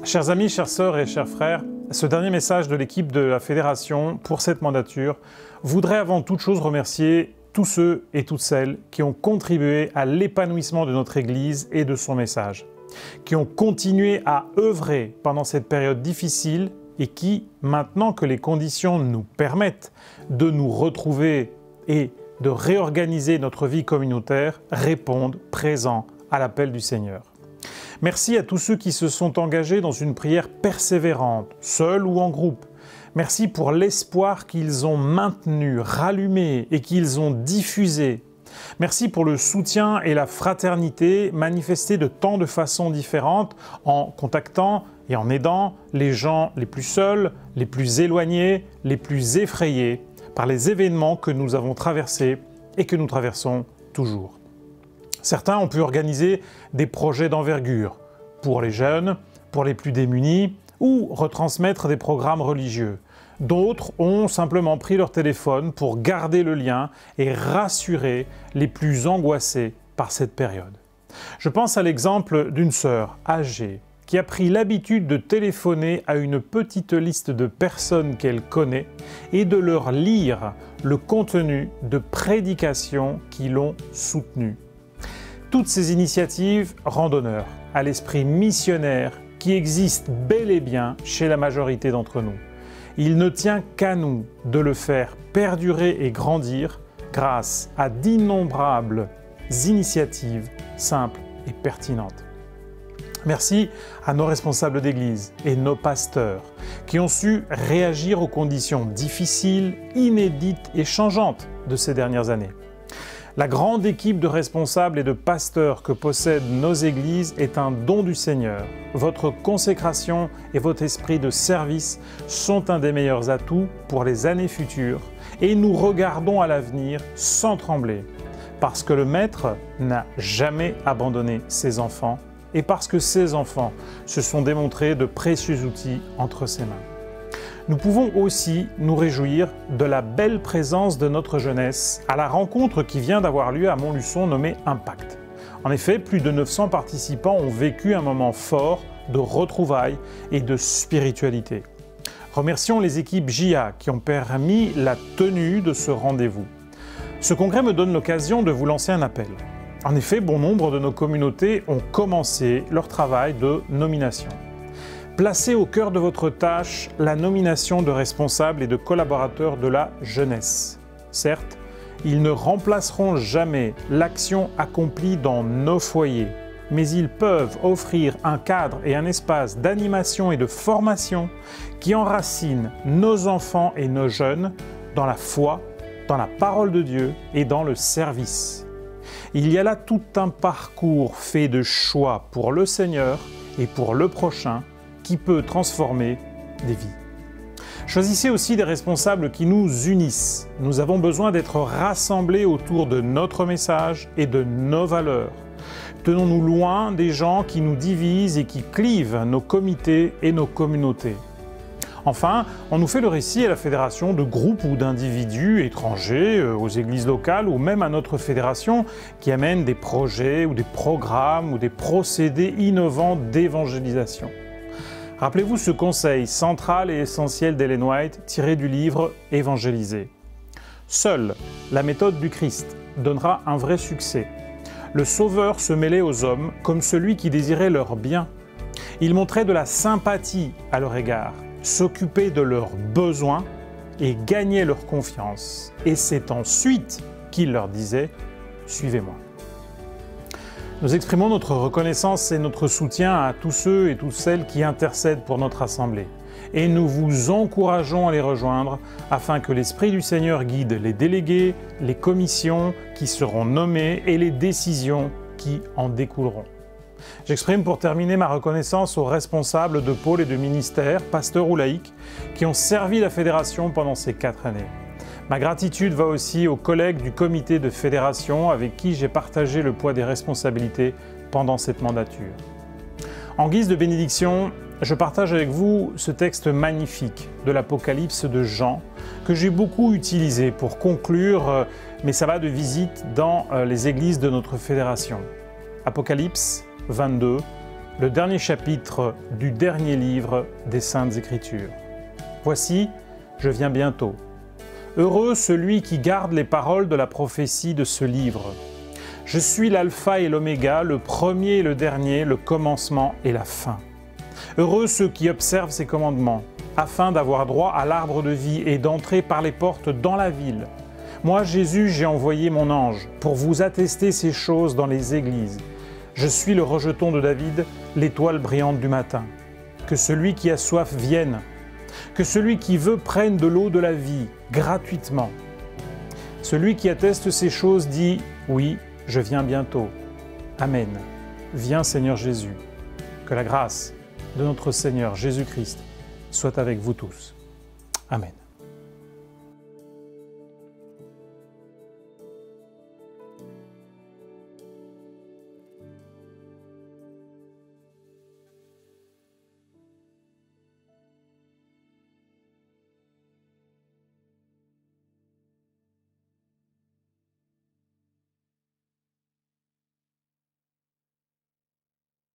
Chers amis, chères sœurs et chers frères, ce dernier message de l'équipe de la Fédération pour cette mandature voudrait avant toute chose remercier tous ceux et toutes celles qui ont contribué à l'épanouissement de notre Église et de son message, qui ont continué à œuvrer pendant cette période difficile et qui, maintenant que les conditions nous permettent de nous retrouver et de réorganiser notre vie communautaire, répondent présents à l'appel du Seigneur. Merci à tous ceux qui se sont engagés dans une prière persévérante, seuls ou en groupe. Merci pour l'espoir qu'ils ont maintenu, rallumé et qu'ils ont diffusé. Merci pour le soutien et la fraternité manifestés de tant de façons différentes en contactant et en aidant les gens les plus seuls, les plus éloignés, les plus effrayés par les événements que nous avons traversés et que nous traversons toujours. Certains ont pu organiser des projets d'envergure pour les jeunes, pour les plus démunis ou retransmettre des programmes religieux. D'autres ont simplement pris leur téléphone pour garder le lien et rassurer les plus angoissés par cette période. Je pense à l'exemple d'une sœur âgée qui a pris l'habitude de téléphoner à une petite liste de personnes qu'elle connaît et de leur lire le contenu de prédications qui l'ont soutenue. Toutes ces initiatives rendent honneur à l'esprit missionnaire qui existe bel et bien chez la majorité d'entre nous. Il ne tient qu'à nous de le faire perdurer et grandir grâce à d'innombrables initiatives simples et pertinentes. Merci à nos responsables d'Église et nos pasteurs qui ont su réagir aux conditions difficiles, inédites et changeantes de ces dernières années. La grande équipe de responsables et de pasteurs que possèdent nos églises est un don du Seigneur. Votre consécration et votre esprit de service sont un des meilleurs atouts pour les années futures et nous regardons à l'avenir sans trembler parce que le Maître n'a jamais abandonné ses enfants et parce que ses enfants se sont démontrés de précieux outils entre ses mains. Nous pouvons aussi nous réjouir de la belle présence de notre jeunesse à la rencontre qui vient d'avoir lieu à Montluçon nommée Impact. En effet, plus de 900 participants ont vécu un moment fort de retrouvailles et de spiritualité. Remercions les équipes JA qui ont permis la tenue de ce rendez-vous. Ce congrès me donne l'occasion de vous lancer un appel. En effet, bon nombre de nos communautés ont commencé leur travail de nomination. Placez au cœur de votre tâche la nomination de responsables et de collaborateurs de la jeunesse. Certes, ils ne remplaceront jamais l'action accomplie dans nos foyers, mais ils peuvent offrir un cadre et un espace d'animation et de formation qui enracinent nos enfants et nos jeunes dans la foi, dans la parole de Dieu et dans le service. Il y a là tout un parcours fait de choix pour le Seigneur et pour le prochain, qui peut transformer des vies. Choisissez aussi des responsables qui nous unissent. Nous avons besoin d'être rassemblés autour de notre message et de nos valeurs. Tenons-nous loin des gens qui nous divisent et qui clivent nos comités et nos communautés. Enfin, on nous fait le récit à la fédération de groupes ou d'individus étrangers, aux églises locales ou même à notre fédération qui amènent des projets ou des programmes ou des procédés innovants d'évangélisation. Rappelez-vous ce conseil central et essentiel d'Ellen White tiré du livre « Évangéliser ». Seule la méthode du Christ donnera un vrai succès. Le Sauveur se mêlait aux hommes comme celui qui désirait leur bien. Il montrait de la sympathie à leur égard, s'occupait de leurs besoins et gagnait leur confiance. Et c'est ensuite qu'il leur disait « Suivez-moi ». Nous exprimons notre reconnaissance et notre soutien à tous ceux et toutes celles qui intercèdent pour notre Assemblée. Et nous vous encourageons à les rejoindre afin que l'Esprit du Seigneur guide les délégués, les commissions qui seront nommées et les décisions qui en découleront. J'exprime pour terminer ma reconnaissance aux responsables de pôles et de ministères, pasteurs ou laïcs, qui ont servi la Fédération pendant ces 4 années. Ma gratitude va aussi aux collègues du comité de fédération avec qui j'ai partagé le poids des responsabilités pendant cette mandature. En guise de bénédiction, je partage avec vous ce texte magnifique de l'Apocalypse de Jean que j'ai beaucoup utilisé pour conclure mes sabbats de visite dans les églises de notre fédération. Apocalypse 22, le dernier chapitre du dernier livre des Saintes Écritures. Voici, je viens bientôt. Heureux celui qui garde les paroles de la prophétie de ce livre. Je suis l'alpha et l'oméga, le premier et le dernier, le commencement et la fin. Heureux ceux qui observent ces commandements, afin d'avoir droit à l'arbre de vie et d'entrer par les portes dans la ville. Moi, Jésus, j'ai envoyé mon ange pour vous attester ces choses dans les églises. Je suis le rejeton de David, l'étoile brillante du matin. Que celui qui a soif vienne, que celui qui veut prenne de l'eau de la vie, gratuitement. Celui qui atteste ces choses dit « Oui, je viens bientôt. Amen. Viens Seigneur Jésus. » Que la grâce de notre Seigneur Jésus-Christ soit avec vous tous. Amen.